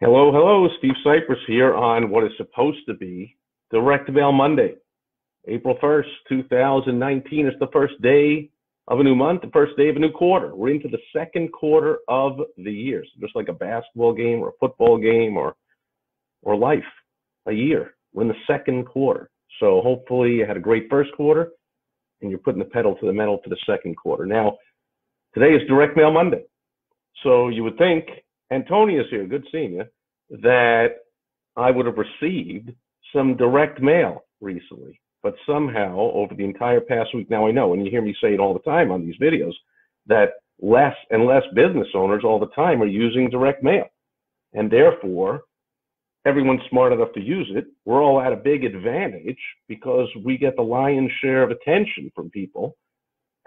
Hello, hello, Steve Sipress here on what is supposed to be Direct Mail Monday, April 1st, 2019. It's the first day of a new month, the first day of a new quarter. We're into the second quarter of the year. So just like a basketball game or a football game or life, a year. We're in the second quarter. So hopefully you had a great first quarter and you're putting the pedal to the metal for the second quarter. Now, today is Direct Mail Monday. So you would think, and Tony is here, good seeing you, that I would have received some direct mail recently. But somehow, over the entire past week, now I know, and you hear me say it all the time on these videos, that less and less business owners all the time are using direct mail. And therefore, everyone's smart enough to use it. We're all at a big advantage because we get the lion's share of attention from people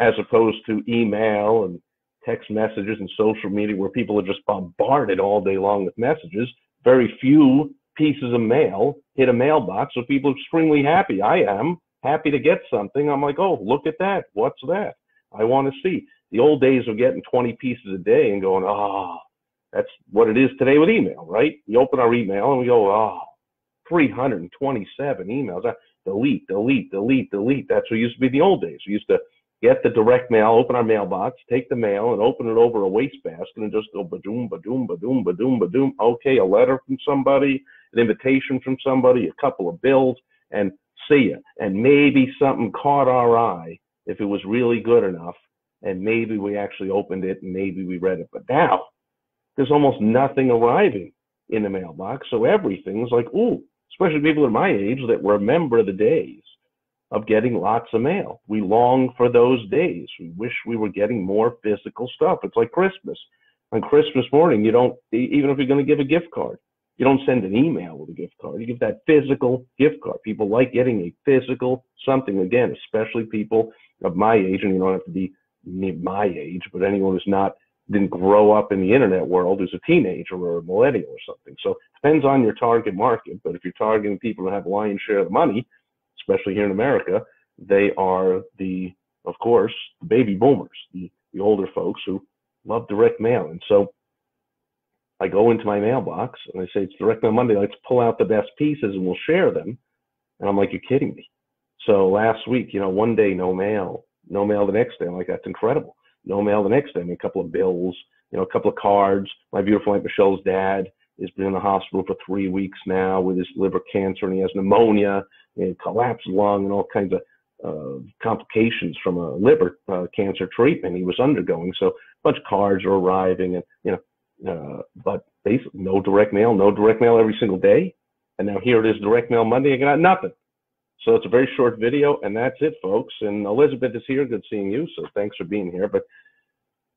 as opposed to email and text messages and social media where people are just bombarded all day long with messages. Very few pieces of mail hit a mailbox, so people are extremely happy. I am happy to get something. I'm like, oh, look at that. What's that? I want to see. The old days of getting 20 pieces a day and going, oh, that's what it is today with email, right? We open our email and we go, oh, 327 emails. Delete, delete, delete, delete. That's what used to be the old days. We used to get the direct mail, open our mailbox, take the mail, and open it over a wastebasket and just go ba-doom, ba-doom, ba-doom, ba-doom, ba-doom. Okay, a letter from somebody, an invitation from somebody, a couple of bills, and see ya. And maybe something caught our eye if it was really good enough, and maybe we actually opened it and maybe we read it. But now, there's almost nothing arriving in the mailbox, so everything's like, ooh, especially people at my age that remember the days of getting lots of mail. We long for those days. We wish we were getting more physical stuff. It's like Christmas. On Christmas morning, you don't, even if you're going to give a gift card, you don't send an email with a gift card. You give that physical gift card. People like getting a physical something, again, especially people of my age, and you don't have to be my age, but anyone who's didn't grow up in the internet world, who's a teenager or a millennial or something. So it depends on your target market, but if you're targeting people who have a lion's share of the money, especially here in America, they are of course, the baby boomers, the older folks who love direct mail. And so I go into my mailbox and I say, it's Direct Mail Monday, let's pull out the best pieces and we'll share them. And I'm like, you're kidding me. So last week, one day, no mail the next day. I'm like, that's incredible. No mail the next day. I mean, a couple of bills, a couple of cards. My beautiful Aunt Michelle's dad has been in the hospital for 3 weeks now with his liver cancer, and he has pneumonia and collapsed lung and all kinds of complications from a liver cancer treatment he was undergoing. So a bunch of cards are arriving, and but basically no direct mail every single day. And now here it is, Direct Mail Monday. I got nothing. So it's a very short video, and that's it, folks. And Elizabeth is here. Good seeing you. So thanks for being here. But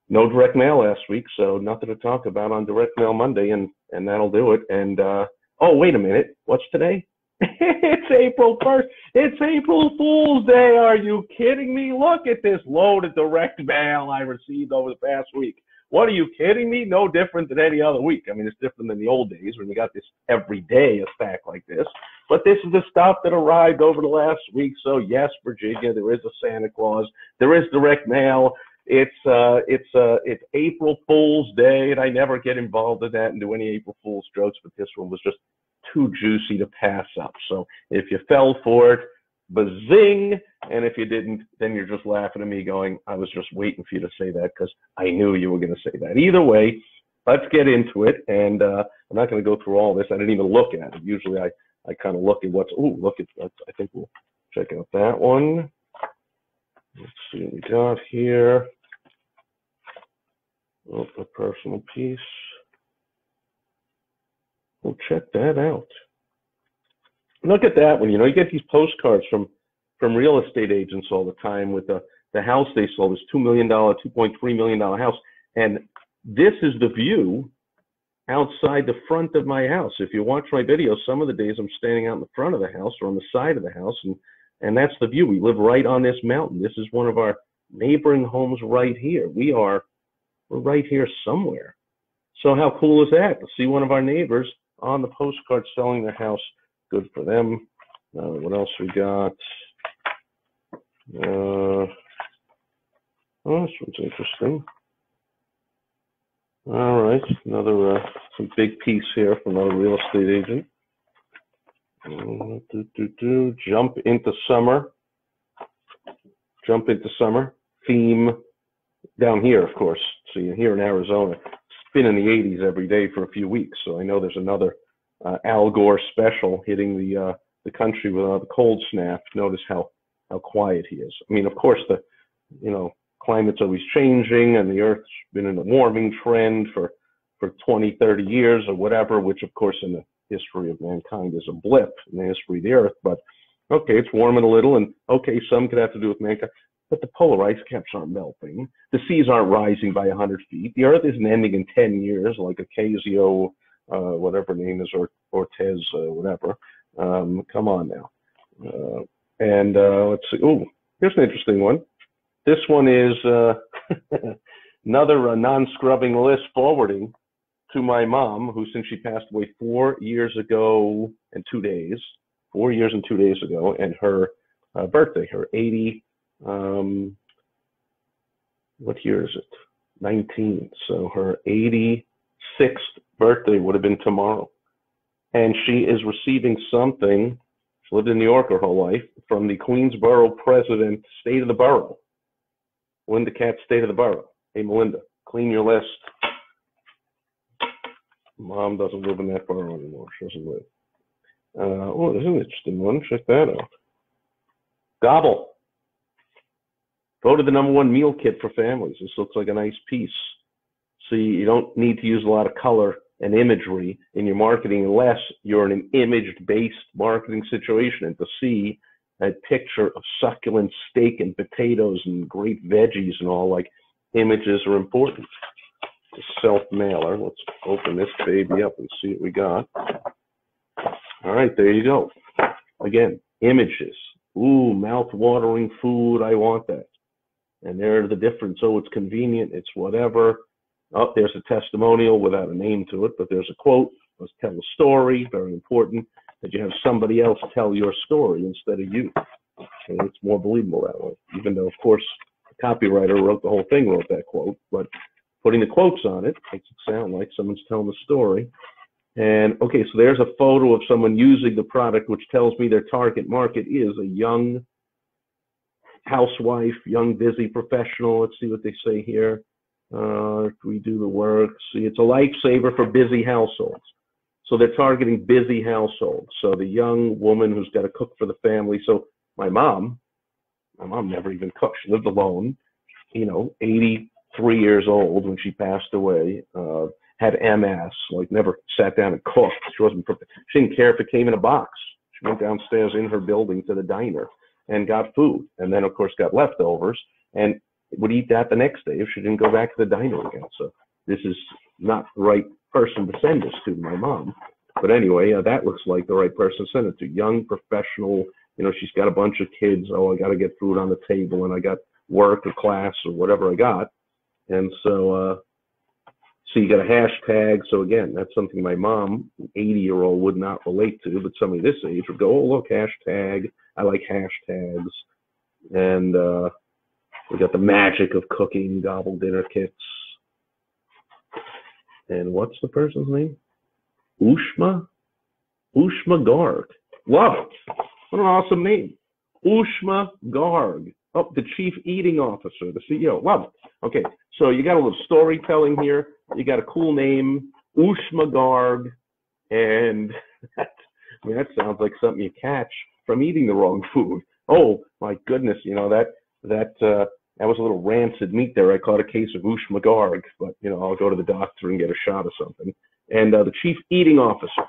no direct mail last week, so nothing to talk about on Direct Mail Monday, and that'll do it. And oh, wait a minute. What's today? It's April 1st. It's April Fool's Day. Are you kidding me? Look at this load of direct mail I received over the past week. What, are you kidding me? No different than any other week. I mean, it's different than the old days when you got this every day, a stack like this. But this is the stuff that arrived over the last week. So yes, Virginia, there is a Santa Claus. There is direct mail. It's April Fool's Day, and I never get involved in that and do any April Fool's jokes, but this one was just too juicy to pass up. So if you fell for it, bazing, and if you didn't, then you're just laughing at me going, I was just waiting for you to say that because I knew you were going to say that. Either way, let's get into it, and I'm not going to go through all this. I didn't even look at it. Usually I kind of look at I think we'll check out that one. Let's see what we got here. Oh, a personal piece. We'll check that out. Look at that one. You get these postcards from real estate agents all the time with the house they sold, this $2 million, $2.3 million house. And this is the view outside the front of my house. If you watch my videos, some of the days I'm standing out in the front of the house or on the side of the house, and that's the view. We live right on this mountain. This is one of our neighboring homes right here. We're right here somewhere. So how cool is that? To see one of our neighbors on the postcard selling their house. Good for them. What else we got? Oh, this one's interesting. All right, another some big piece here from another real estate agent. Jump into summer. Jump into summer. Theme down here, of course. So you're here in Arizona. It's been in the 80s every day for a few weeks. So I know there's another Al Gore special hitting the country with the cold snap. Notice how quiet he is. I mean, of course, the climate's always changing, and the Earth's been in a warming trend for 20, 30 years or whatever, which, of course, in the history of mankind is a blip in the history of the Earth. But, okay, it's warming a little, and, okay, some could have to do with mankind. But the polar ice caps aren't melting. The seas aren't rising by 100 feet. The Earth isn't ending in 10 years like Ocasio, whatever her name is, or Ortez, whatever. Come on now. Let's see. Oh, here's an interesting one. This one is another non-scrubbing list forwarding to my mom, who, since she passed away 4 years ago and 2 days, 4 years and 2 days ago, and her birthday, her 80, what year is it? 19. So her 86th birthday would have been tomorrow. And she is receiving something, she lived in New York her whole life, from the Queensboro president, State of the Borough. Melinda Katz, State of the Borough. Hey, Melinda, clean your list. Mom doesn't live in that borough anymore. She doesn't live. Oh, there's an interesting one. Check that out. Gobble. Voted the #1 meal kit for families. This looks like a nice piece. So you don't need to use a lot of color and imagery in your marketing unless you're in an image-based marketing situation. And to see a picture of succulent steak and potatoes and great veggies and all, like, images are important. The self-mailer. Let's open this baby up and see what we got. All right, there you go. Again, images. Ooh, mouth-watering food. I want that. And there's the difference. Oh, it's convenient. It's whatever. Oh, there's a testimonial without a name to it, but there's a quote. Let's tell a story. Very important that you have somebody else tell your story instead of you. And it's more believable that way. Even though, of course, the copywriter wrote the whole thing, wrote that quote, but putting the quotes on it makes it sound like someone's telling the story. And okay, so there's a photo of someone using the product, which tells me their target market is a young housewife, young busy professional. Let's see what they say here. We do the work. See, it's a lifesaver for busy households. So they're targeting busy households. So the young woman who's got to cook for the family. So my mom never even cooked. She lived alone, 83 years old when she passed away, had MS, like never sat down and cooked. She didn't care if it came in a box. She went downstairs in her building to the diner and got food. And then, of course, got leftovers and would eat that the next day if she didn't go back to the diner again. So this is not the right person to send this to, my mom. But anyway, that looks like the right person to send it to. Young professional, she's got a bunch of kids. Oh, I got to get food on the table, and I got work or class or whatever I got. And so you got a hashtag. So again, that's something my mom, 80-year-old, would not relate to, but somebody this age would go, oh, look, hashtag. I like hashtags. And we got the magic of cooking, gobble dinner kits. And what's the person's name? Ushma Garg. Love it. What an awesome name. Ushma Garg. Oh, the chief eating officer, the CEO. Love it. Okay, so you got a little storytelling here. You got a cool name, Ushma Garg. And that sounds like something you catch from eating the wrong food. Oh, my goodness, that was a little rancid meat there. I caught a case of Ushma Garg, but, I'll go to the doctor and get a shot of something. And the chief eating officer.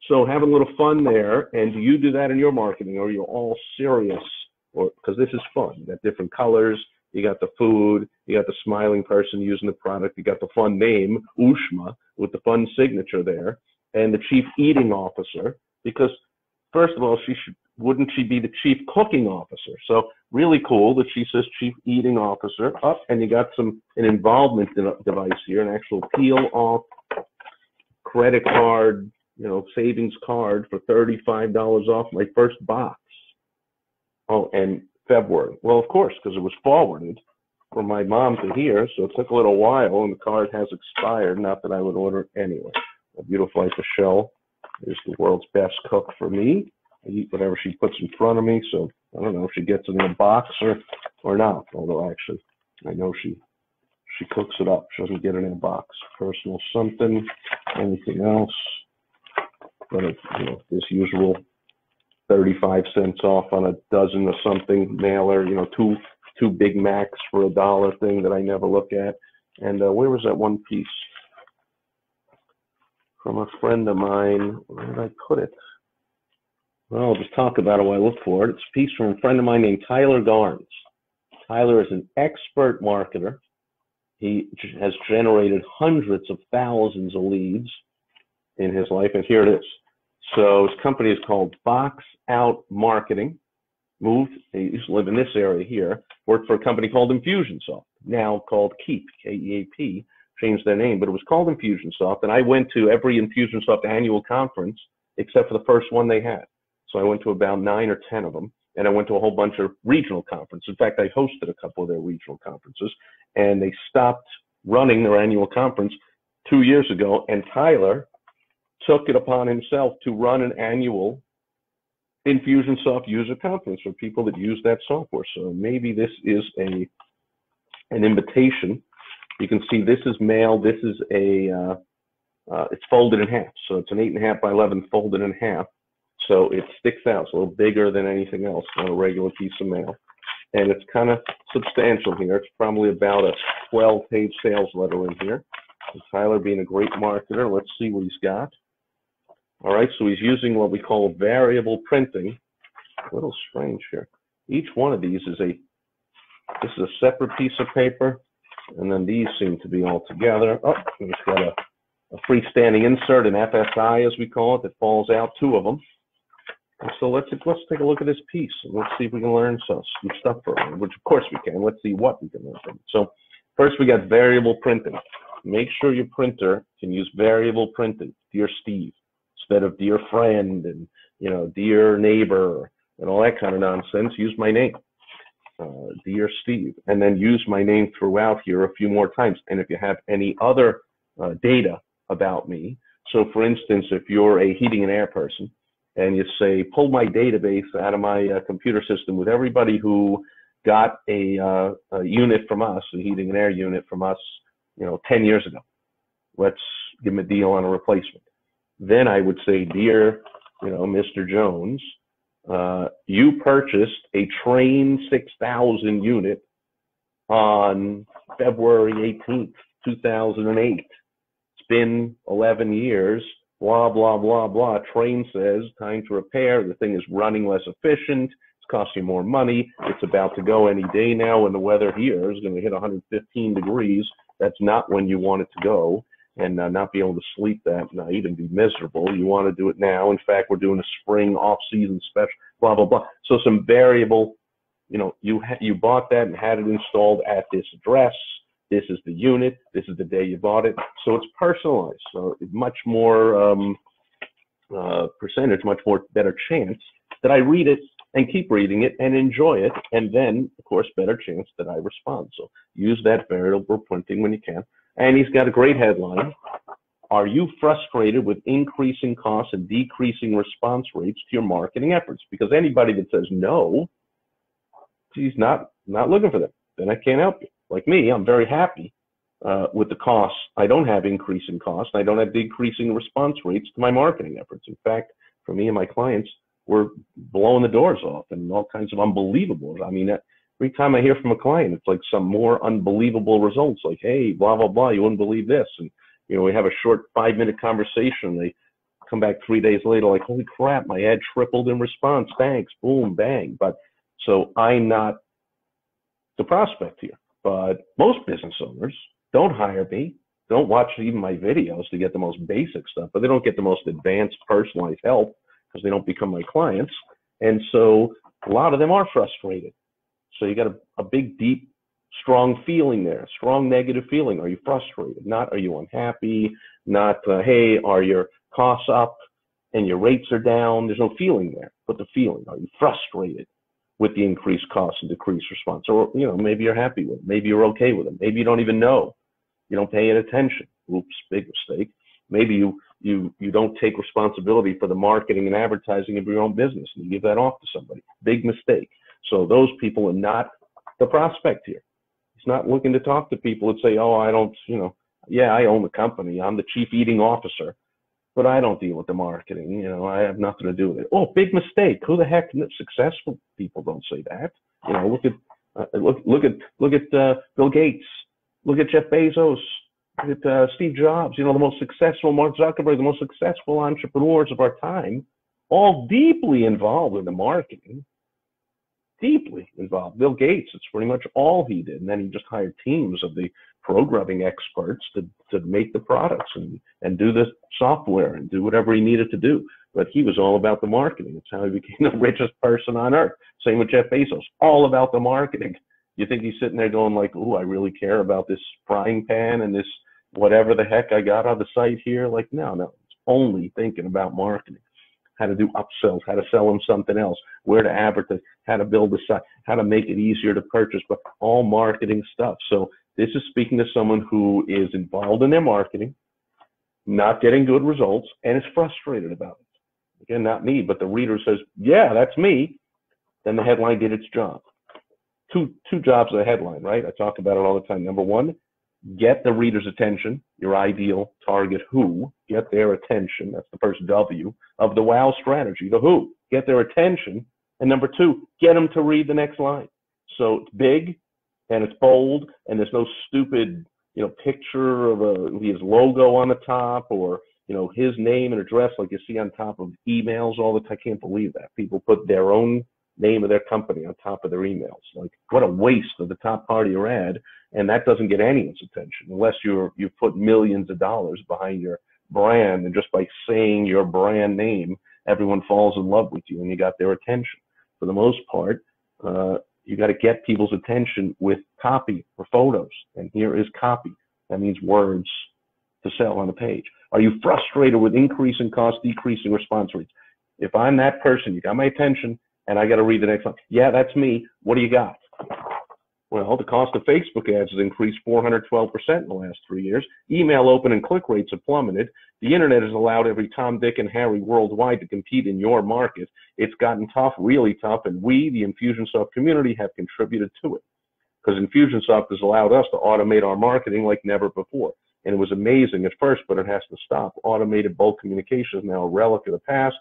So having a little fun there. And do you do that in your marketing, or you're all serious? Or because this is fun. You got different colors. You got the food. You got the smiling person using the product. You got the fun name, Ushma, with the fun signature there. And the chief eating officer, because first of all, wouldn't she be the chief cooking officer? So really cool that she says chief eating officer. Up, and you got an involvement device here, an actual peel off credit card, savings card for $35 off my first box. Oh, and February. Well, of course, because it was forwarded from my mom to here, so it took a little while, and the card has expired. Not that I would order it anyway. A Beautiful Life of Shell is the world's best cook for me. I eat whatever she puts in front of me, so I don't know if she gets it in a box or not. Although actually, I know she cooks it up. She doesn't get it in a box. Personal something, anything else? But it's, you know, this usual 35 cents off on a dozen or something mailer. You know, two Big Macs for $1 thing that I never look at. And where was that one piece? From a friend of mine. Where did I put it? Well, I'll just talk about it while I look for it. It's a piece from a friend of mine named Tyler Garnes. Tyler is an expert marketer. He has generated hundreds of thousands of leads in his life, and here it is. So his company is called Box Out Marketing. Moved, he used to live in this area here, worked for a company called Infusionsoft, now called Keep, K-E-A-P, changed their name, but it was called Infusionsoft, and I went to every Infusionsoft annual conference except for the first one they had. So I went to about 9 or 10 of them, and I went to a whole bunch of regional conferences. In fact, I hosted a couple of their regional conferences, and they stopped running their annual conference 2 years ago, and Tyler took it upon himself to run an annual Infusionsoft user conference for people that use that software. So maybe this is an invitation. You can see this is mail. This is it's folded in half. So it's an 8.5 by 11 folded in half. So it sticks out. It's a little bigger than anything else on a regular piece of mail. And it's kind of substantial here. It's probably about a 12-page sales letter in here. And Tyler being a great marketer, let's see what he's got. All right, so he's using what we call variable printing. A little strange here. Each one of these is this is a separate piece of paper, and then these seem to be all together. Oh, he's got a freestanding insert, an FSI as we call it, that falls out, 2 of them. And so let's take a look at this piece, and let's see if we can learn some stuff from it, which of course we can. Let's see what we can learn from it. So first we got variable printing. Make sure your printer can use variable printing. Dear Steve, instead of dear friend and, you know, dear neighbor and all that kind of nonsense, use my name, dear Steve, and then use my name throughout here a few more times. And if you have any other data about me, so for instance, if you're a heating and air person and you say, pull my database out of my computer system with everybody who got a unit from us, a heating and air unit from us, you know, 10 years ago, let's give them a deal on a replacement. Then I would say, dear, you know, Mr. Jones, you purchased a Train 6000 unit on February 18th, 2008. It's been 11 years, blah, blah, blah, blah. Train says, time to repair. The thing is running less efficient. It's costing more money. It's about to go any day now, and the weather here is going to hit 115 degrees. That's not when you want it to go, and not be able to sleep that night and be miserable. You want to do it now. In fact, we're doing a spring off-season special, blah, blah, blah. So some variable, you know, you bought that and had it installed at this address. This is the unit. This is the day you bought it. So it's personalized. So much more percentage, much more better chance that I read it and keep reading it and enjoy it. And then, of course, better chance that I respond. So use that variable printing when you can. And he's got a great headline. Are you frustrated with increasing costs and decreasing response rates to your marketing efforts? Because anybody that says no, he's not looking for them. Then I can't help you. Like me, I'm very happy with the costs. I don't have increasing costs. I don't have decreasing response rates to my marketing efforts. In fact, for me and my clients, we're blowing the doors off and all kinds of unbelievable. I mean, every time I hear from a client, it's like some more unbelievable results. Like, hey, blah, blah, blah, you wouldn't believe this. And, you know, we have a short 5-minute conversation. They come back 3 days later like, holy crap, my ad tripled in response. Thanks, boom, bang. But so I'm not the prospect here. But most business owners don't hire me, don't watch even my videos to get the most basic stuff, but they don't get the most advanced personalized help because they don't become my clients. And so a lot of them are frustrated. So you got a big, deep, strong feeling there, strong negative feeling. Are you frustrated? Not, are you unhappy? Not, hey, are your costs up and your rates are down? There's no feeling there, but the feeling. Are you frustrated? with the increased cost and decreased response. Or, maybe you're happy with it. Maybe you're okay with it. Maybe you don't even know. You don't pay it attention. Oops, big mistake. Maybe you don't take responsibility for the marketing and advertising of your own business and you give that off to somebody. Big mistake. So those people are not the prospect here. He's not looking to talk to people and say, oh, I don't, yeah, I own the company. I'm the chief eating officer, but I don't deal with the marketing. I have nothing to do with it. Oh, big mistake. Who the heck? Successful people don't say that. Look at Bill Gates. Look at Jeff Bezos. Look at Steve Jobs. The most successful, Mark Zuckerberg, the most successful entrepreneurs of our time, all deeply involved in the marketing. Deeply involved. Bill Gates, it's pretty much all he did. And then he just hired teams of the programming experts to make the products and do the software and do whatever he needed to do. But he was all about the marketing. It's how he became the richest person on earth. Same with Jeff Bezos, all about the marketing. You think he's sitting there going like, oh, I really care about this frying pan and this whatever the heck I got on the site here? Like, no, it's only thinking about marketing. How to do upsells, how to sell them something else, where to advertise, how to build a site, how to make it easier to purchase, but all marketing stuff. So this is speaking to someone who is involved in their marketing, not getting good results, and is frustrated about it. Again, not me, but the reader says, yeah, that's me. Then the headline did its job. Two jobs of the headline, right? I talk about it all the time. Number one, get the reader's attention, your ideal target who, get their attention. That's the first W of the WOW strategy, the who, get their attention. And number two, get them to read the next line. So it's big and it's bold and there's no stupid, picture of his logo on the top or, his name and address like you see on top of emails all the time. I can't believe that. People put their own name of their company on top of their emails. Like, what a waste of the top part of your ad. And that doesn't get anyone's attention unless you've put millions of dollars behind your brand. And just by saying your brand name, everyone falls in love with you and you got their attention. For the most part, you got to get people's attention with copy or photos. And here is copy. That means words to sell on a page. Are you frustrated with increasing cost, decreasing response rates? If I'm that person, you got my attention, and I got to read the next line. Yeah, that's me. What do you got? Well, the cost of Facebook ads has increased 412% in the last 3 years. Email open and click rates have plummeted. The internet has allowed every Tom, Dick, and Harry worldwide to compete in your market. It's gotten tough, really tough, and we, the Infusionsoft community, have contributed to it. Because Infusionsoft has allowed us to automate our marketing like never before. And it was amazing at first, but it has to stop. Automated bulk communication is now a relic of the past.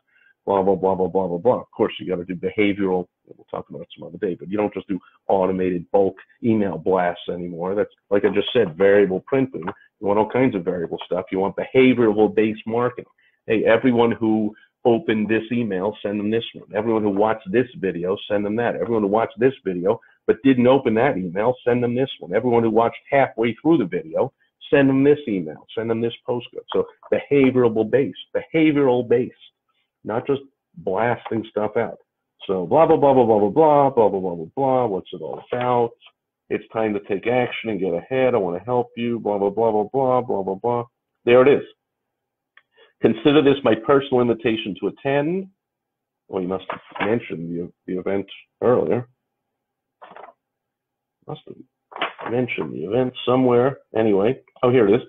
Blah, blah, blah, blah, blah, blah, blah. Of course, you got to do behavioral. We'll talk about it some other day, but you don't just do automated bulk email blasts anymore. That's, like I just said, variable printing. You want all kinds of variable stuff. You want behavioral-based marketing. Hey, everyone who opened this email, send them this one. Everyone who watched this video, send them that. Everyone who watched this video but didn't open that email, send them this one. Everyone who watched halfway through the video, send them this email. Send them this postcard. So behavioral-based, not just blasting stuff out. So blah, blah, blah, blah, blah, blah, blah, blah, blah, blah, blah, blah. What's it all about? It's time to take action and get ahead. I want to help you. Blah, blah, blah, blah, blah, blah, blah, blah. There it is. Consider this my personal invitation to attend. Well, you must have mentioned the event earlier. Must have mentioned the event somewhere. Anyway, oh, here it is.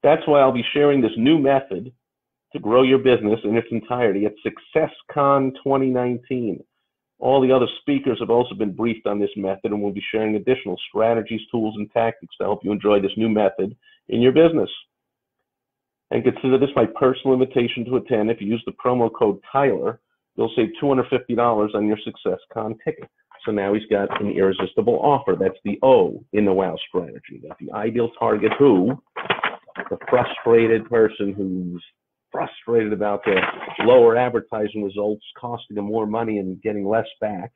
That's why I'll be sharing this new method to grow your business in its entirety at SuccessCon 2019. All the other speakers have also been briefed on this method and will be sharing additional strategies, tools, and tactics to help you enjoy this new method in your business. And consider this my personal invitation to attend. If you use the promo code Tyler, you'll save $250 on your SuccessCon ticket. So now he's got an irresistible offer. That's the O in the WOW strategy. That's the ideal target who, the frustrated person who's frustrated about the lower advertising results, costing them more money and getting less back.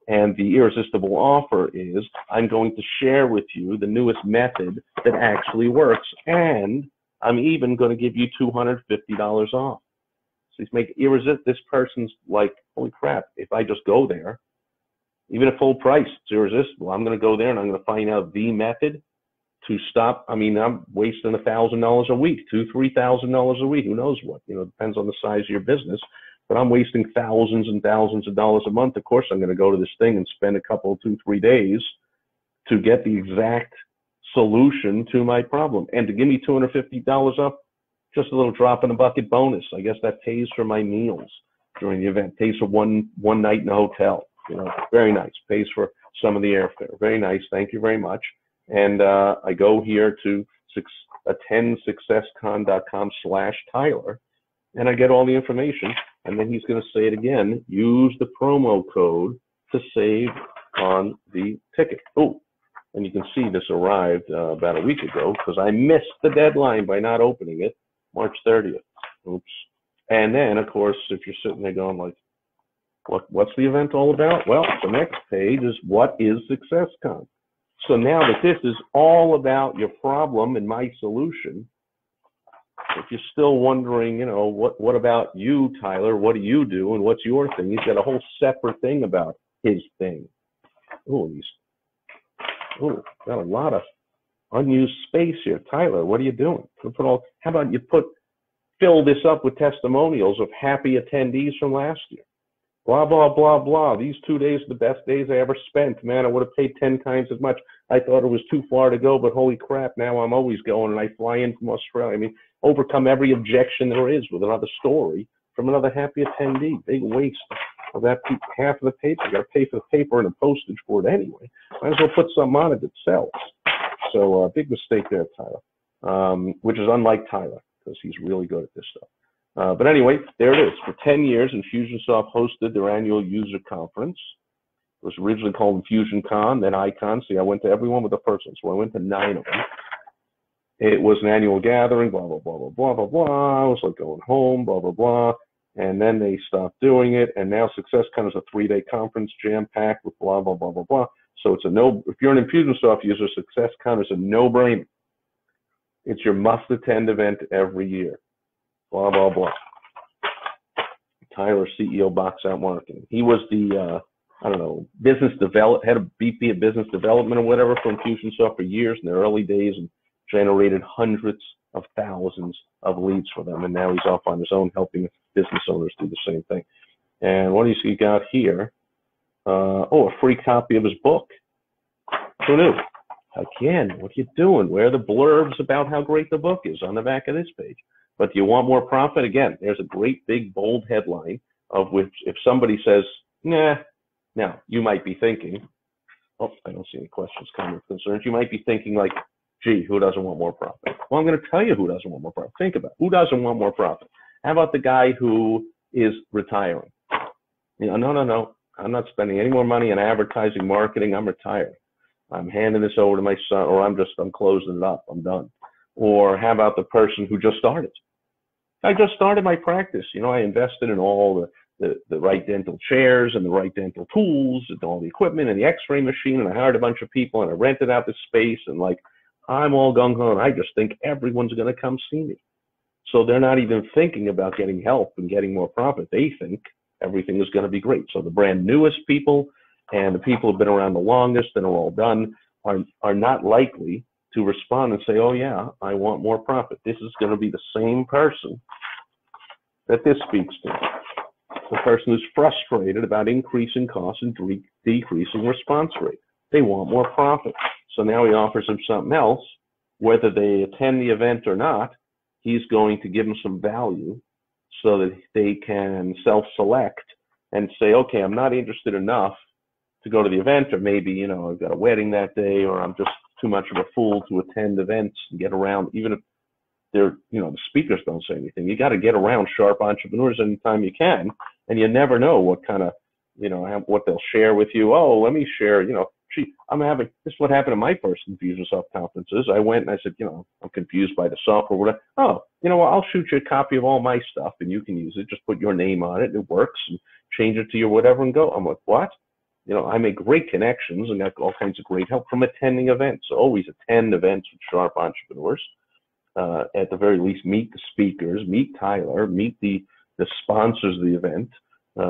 And the irresistible offer is, I'm going to share with you the newest method that actually works, and I'm even going to give you $250 off. So he's making this person's like, holy crap, if I just go there, even at full price, it's irresistible. I'm going to go there and I'm going to find out the method to stop. I mean, I'm wasting $1,000 a week, $2,000, $3,000 a week. Who knows what? It depends on the size of your business. but I'm wasting thousands and thousands of dollars a month. Of course, I'm going to go to this thing and spend a couple, 2, 3 days to get the exact solution to my problem. And to give me $250 up, just a little drop in the bucket bonus. I guess that pays for my meals during the event, pays for one night in a hotel. You know, very nice. Pays for some of the airfare. Very nice. Thank you very much. And I go here to attend successcon.com/Tyler, and I get all the information. And then he's going to say it again. Use the promo code to save on the ticket. Oh, and you can see this arrived about a week ago because I missed the deadline by not opening it, March 30th. Oops. And then, of course, if you're sitting there going like, what's the event all about? Well, the next page is what is SuccessCon. So now that this is all about your problem and my solution, if you're still wondering, you know, what about you, Tyler? What do you do and what's your thing? He's got a whole separate thing about his thing. Oh, got a lot of unused space here. Tyler, what are you doing? How about you fill this up with testimonials of happy attendees from last year? Blah, blah, blah, blah. These 2 days are the best days I ever spent. Man, I would have paid 10 times as much. I thought it was too far to go, but holy crap, now I'm always going, and I fly in from Australia. I mean, overcome every objection there is with another story from another happy attendee. Big waste of that half of the paper. You got to pay for the paper and the postage for it anyway. Might as well put something on it that sells. So big mistake there, Tyler, which is unlike Tyler because he's really good at this stuff. But anyway, there it is. For 10 years, Infusionsoft hosted their annual user conference. It was originally called InfusionCon, then ICON. See, I went to every one with the first one, so I went to 9 of them. It was an annual gathering, blah, blah, blah, blah, blah, blah, blah. I was like going home, blah, blah, blah. And then they stopped doing it. And now SuccessCon is a 3-day conference, jam-packed with blah, blah, blah, blah, blah. So it's if you're an Infusionsoft user, SuccessCon is a no-brainer. It's your must-attend event every year. Blah, blah, blah. Tyler, CEO, Box Out Marketing. He was the, I don't know, head of VP of business development or whatever for Infusionsoft for years in the early days and generated hundreds of thousands of leads for them. And now he's off on his own helping business owners do the same thing. And what do you see he got here? A free copy of his book. Who knew? Again, what are you doing? Where are the blurbs about how great the book is on the back of this page? But do you want more profit? Again, there's a great big bold headline of which if somebody says, nah, now you might be thinking, oh, I don't see any questions, comments, concerns. You might be thinking like, gee, who doesn't want more profit? Well, I'm going to tell you who doesn't want more profit. Think about it. Who doesn't want more profit? How about the guy who is retiring? You know, no, I'm not spending any more money on advertising, marketing. I'm retiring. I'm handing this over to my son, or I'm closing it up. I'm done. Or how about the person who just started? I just started my practice. You know, I invested in all the right dental chairs and the right dental tools and all the equipment and the x-ray machine, and I hired a bunch of people and I rented out the space, and like, I'm all gung-ho, and I just think everyone's going to come see me. So they're not even thinking about getting help and getting more profit. They think everything is going to be great. So the brand newest people and the people who've been around the longest and are all done are not likely to respond and say, oh yeah, I want more profit. This is going to be the same person that this speaks to. The person who's frustrated about increasing costs and decreasing response rate. They want more profit. So now he offers them something else. Whether they attend the event or not, he's going to give them some value so that they can self-select and say, okay, I'm not interested enough to go to the event, or maybe, you know, I've got a wedding that day, or I'm just too much of a fool to attend events and get around, even if they're, you know, the speakers don't say anything. You got to get around sharp entrepreneurs anytime you can, and you never know what kind of, you know, what they'll share with you. Oh, let me share, you know, gee, this is what happened at my first Infusionsoft conferences. I went and I said, you know, I'm confused by the software. Whatever. Oh, you know what, I'll shoot you a copy of all my stuff and you can use it. Just put your name on it and it works, and change it to your whatever and go. I'm like, what? You know, I make great connections and got all kinds of great help from attending events. So always attend events with sharp entrepreneurs. At the very least, meet the speakers, meet Tyler, meet the sponsors of the event,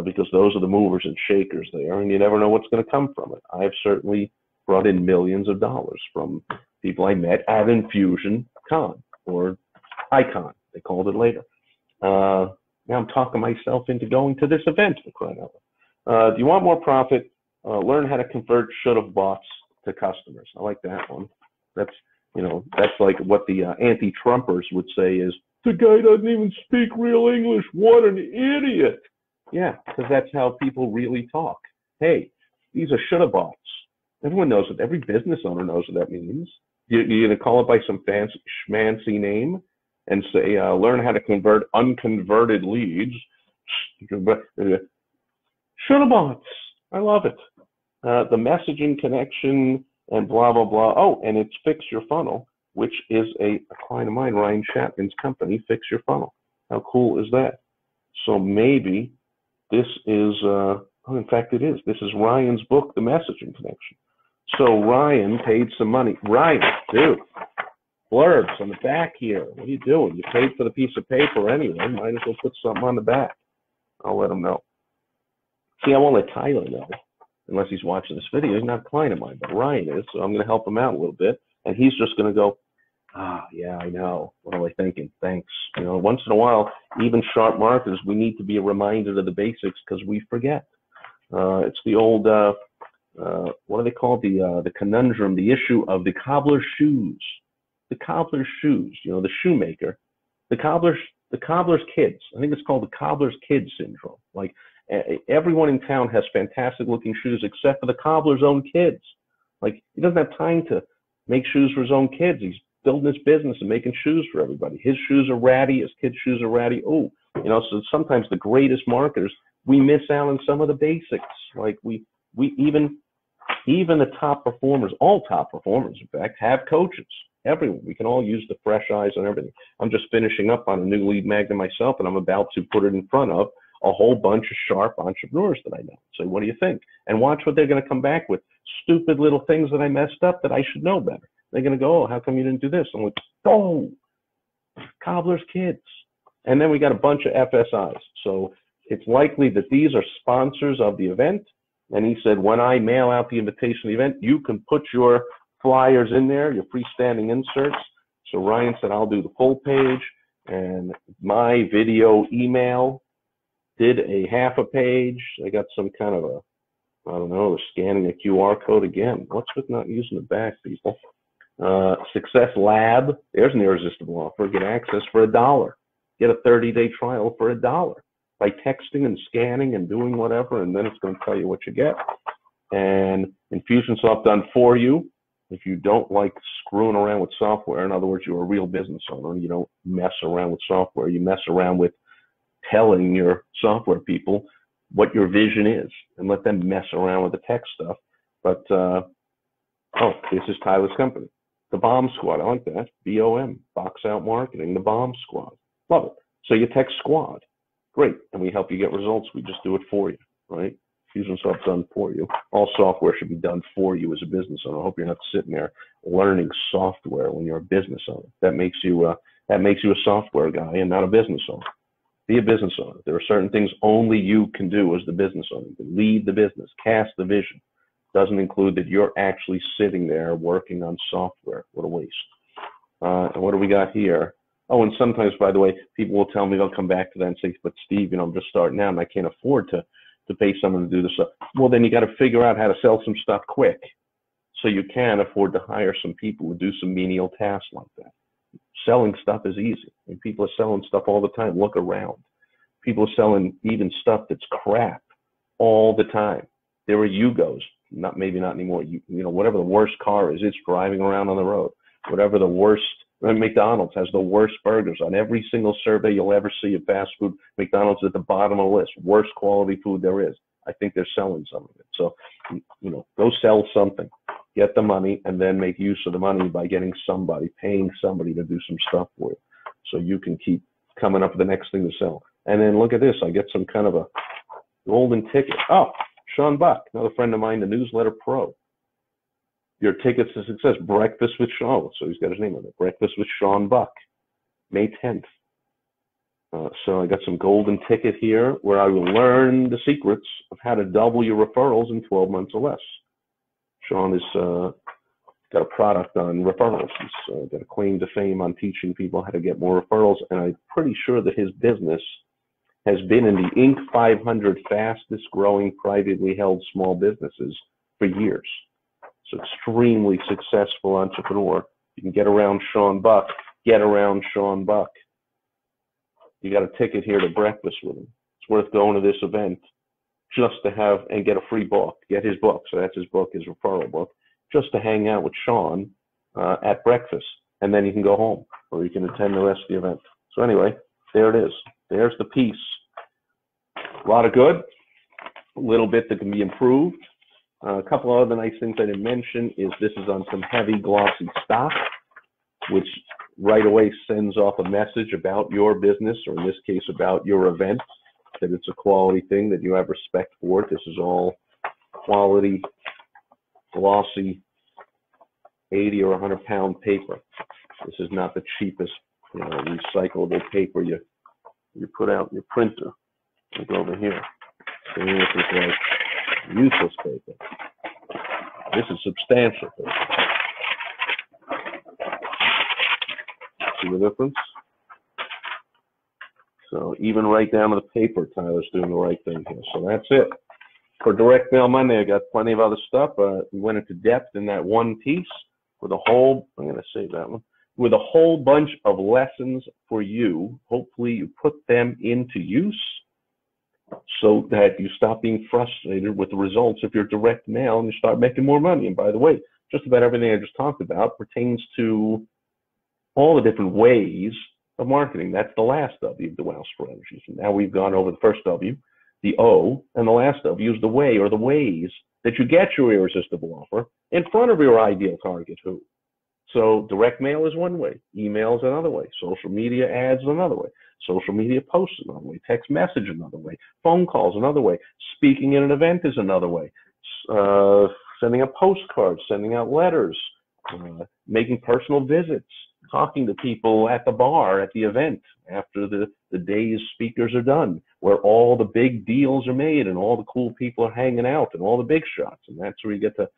because those are the movers and shakers there, and you never know what's going to come from it. I've certainly brought in millions of dollars from people I met at InfusionCon, or ICON, they called it later. Now I'm talking myself into going to this event for crying out loud. Do you want more profit? Learn how to convert should have boughts to customers. I like that one. That's, that's like what the anti-Trumpers would say is, the guy doesn't even speak real English. What an idiot. Yeah, because that's how people really talk. Hey, these are should have boughts. Everyone knows it. Every business owner knows what that means. You're going to call it by some fancy schmancy name and say, learn how to convert unconverted leads. Should have boughts. I love it. The messaging connection and blah, blah, blah. Oh, and it's Fix Your Funnel, which is a client of mine, Ryan Chapman's company, Fix Your Funnel. How cool is that? So maybe this is, in fact, it is. This is Ryan's book, The Messaging Connection. So Ryan paid some money. Ryan, dude, blurbs on the back here. What are you doing? You paid for the piece of paper anyway. Might as well put something on the back. I'll let him know. See, I won't let Tyler know. Unless he's watching this video. He's not a client of mine, but Ryan is, so I'm going to help him out a little bit. And he's just going to go, yeah, I know. What am I thinking? Thanks. Once in a while, even sharp marketers, we need to be reminded of the basics because we forget. It's the old, what do they call it? The conundrum, the issue of the cobbler's shoes. The cobbler's shoes, the shoemaker. The cobbler's kids. I think it's called the cobbler's kid syndrome. Like, everyone in town has fantastic looking shoes except for the cobbler's own kids. Like, he doesn't have time to make shoes for his own kids. He's building his business and making shoes for everybody. His shoes are ratty, his kids' shoes are ratty. Oh, so sometimes the greatest marketers, we miss out on some of the basics. Like we even the top performers, all top performers, in fact, have coaches. Everyone. We can all use the fresh eyes on everything. I'm just finishing up on a new lead magnet myself, and I'm about to put it in front of a whole bunch of sharp entrepreneurs that I know. So what do you think? And watch what they're going to come back with. Stupid little things that I messed up that I should know better. They're going to go, oh, how come you didn't do this? I'm like, oh, cobbler's kids. And then we got a bunch of FSIs. So it's likely that these are sponsors of the event. And he said, when I mail out the invitation to the event, you can put your flyers in there, your freestanding inserts. So Ryan said, I'll do the full page, and my video email did a half a page. I got some kind of a, I don't know, scanning a QR code again. What's with not using the back, people? Success Lab, there's an irresistible offer. Get access for $1. Get a 30-day trial for $1 by texting and scanning and doing whatever, and then it's going to tell you what you get. And Infusionsoft done for you. If you don't like screwing around with software, in other words, you're a real business owner, you don't mess around with software, you mess around with telling your software people what your vision is and let them mess around with the tech stuff. But, this is Tyler's company. The Bomb Squad, I like that. BOM, Box Out Marketing, the Bomb Squad. Love it. So you text squad. Great. And we help you get results. We just do it for you, right? Infusionsoft's done for you. All software should be done for you as a business owner. I hope you're not sitting there learning software when you're a business owner. That makes you a software guy and not a business owner. Be a business owner. There are certain things only you can do as the business owner. You can lead the business, cast the vision. Doesn't include that you're actually sitting there working on software. What a waste. And what do we got here? Oh, and sometimes, by the way, people will tell me, they'll come back to that and say, but Steve, I'm just starting out and I can't afford to pay someone to do this stuff. Well, then you got to figure out how to sell some stuff quick so you can afford to hire some people to do some menial tasks like that. Selling stuff is easy. I mean, people are selling stuff all the time. Look around. People are selling even stuff that's crap all the time. There are Yugos, maybe not anymore. Whatever the worst car is, it's driving around on the road. Whatever the worst, McDonald's has the worst burgers on every single survey you'll ever see of fast food. McDonald's is at the bottom of the list, worst quality food there is. I think they're selling some of it. So, go sell something, get the money, and then make use of the money by paying somebody to do some stuff for you. So you can keep coming up with the next thing to sell. And then look at this. I get some kind of a golden ticket. Oh, Sean Buck, another friend of mine, the Newsletter Pro. Your tickets to success, Breakfast with Sean. So he's got his name on it. Breakfast with Sean Buck, May 10th. So I got some golden ticket here where I will learn the secrets of how to double your referrals in 12 months or less. Sean has got a product on referrals. He's got a claim to fame on teaching people how to get more referrals. And I'm pretty sure that his business has been in the Inc. 500 fastest growing privately held small businesses for years. So extremely successful entrepreneur. You can get around Sean Buck, get around Sean Buck. You got a ticket here to breakfast with him. It's worth going to this event just to have, and get a free book, get his book. So that's his book, his referral book, just to hang out with Sean at breakfast. And then you can go home, or you can attend the rest of the event. So anyway, there it is. There's the piece. A lot of good, a little bit that can be improved. A couple of other nice things I didn't mention is this is on some heavy glossy stock, which right away sends off a message about your business, or in this case about your event, that it's a quality thing, that you have respect for it. This is all quality, glossy, 80 or 100 pound paper. This is not the cheapest, recyclable paper you put out in your printer. Look over here. So this is like useless paper. This is substantial paper. See the difference? So even right down to the paper, Tyler's doing the right thing here. So that's it. For Direct Mail Monday, I got plenty of other stuff. We went into depth in that one piece with a whole, I'm going to save that one, with a whole bunch of lessons for you. Hopefully you put them into use so that you stop being frustrated with the results of your direct mail and you start making more money. And by the way, just about everything I just talked about pertains to all the different ways of marketing. That's the last W of the WOW strategies. And now we've gone over the first W, the O, and the last W is the way, or the ways that you get your irresistible offer in front of your ideal target who. So direct mail is one way, email is another way, social media ads is another way, social media posts another way, text message another way, phone calls another way, speaking in an event is another way, sending out postcards, sending out letters, making personal visits, talking to people at the bar, at the event, after the day's speakers are done, where all the big deals are made and all the cool people are hanging out and all the big shots. And that's where you get to,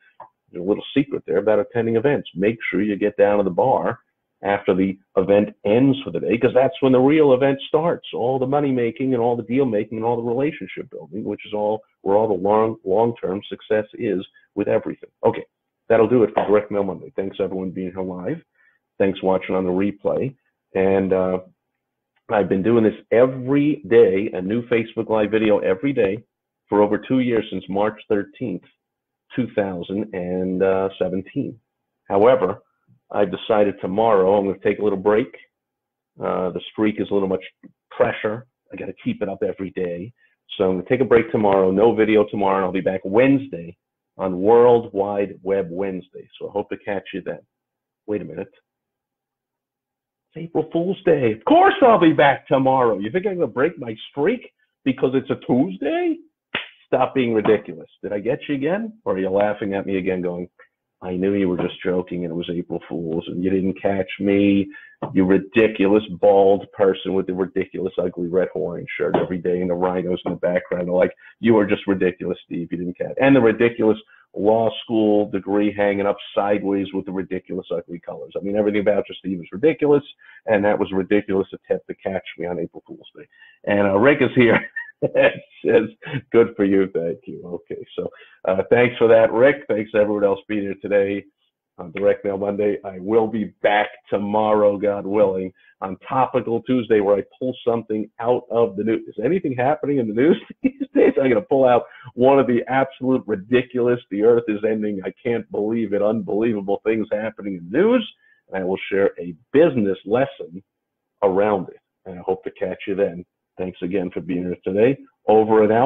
there's a little secret there about attending events. Make sure you get down to the bar after the event ends for the day, because that's when the real event starts. All the money making and all the deal making and all the relationship building, which is all where all the long-term success is with everything. Okay, that'll do it for Direct Mail Monday. Thanks everyone being here live. Thanks for watching on the replay. And I've been doing this every day, a new Facebook Live video every day for over 2 years, since March 13th, 2017. However, I decided tomorrow I'm going to take a little break. The streak is a little much pressure. I got to keep it up every day. So I'm going to take a break tomorrow, no video tomorrow, and I'll be back Wednesday on World Wide Web Wednesday. So I hope to catch you then. Wait a minute. April Fool's Day. Of course I'll be back tomorrow. You think I'm going to break my streak because it's a Tuesday? Stop being ridiculous. Did I get you again? Or are you laughing at me again going, I knew you were just joking and it was April Fool's and you didn't catch me, you ridiculous bald person with the ridiculous ugly red Hawaiian shirt every day and the rhinos in the background. Like, you are just ridiculous, Steve. You didn't catch. And the ridiculous law school degree hanging up sideways with the ridiculous ugly colors. I mean, everything about you, Steve, is ridiculous, and that was a ridiculous attempt to catch me on April Fool's Day. And Rick is here. It says, good for you, thank you. Okay, so thanks for that, Rick. Thanks to everyone else being here today on Direct Mail Monday. I will be back tomorrow, God willing, on Topical Tuesday, where I pull something out of the news. Is anything happening in the news these days? I'm going to pull out one of the absolute ridiculous, the earth is ending, I can't believe it, unbelievable things happening in the news, and I will share a business lesson around it. And I hope to catch you then. Thanks again for being here today. Over and out.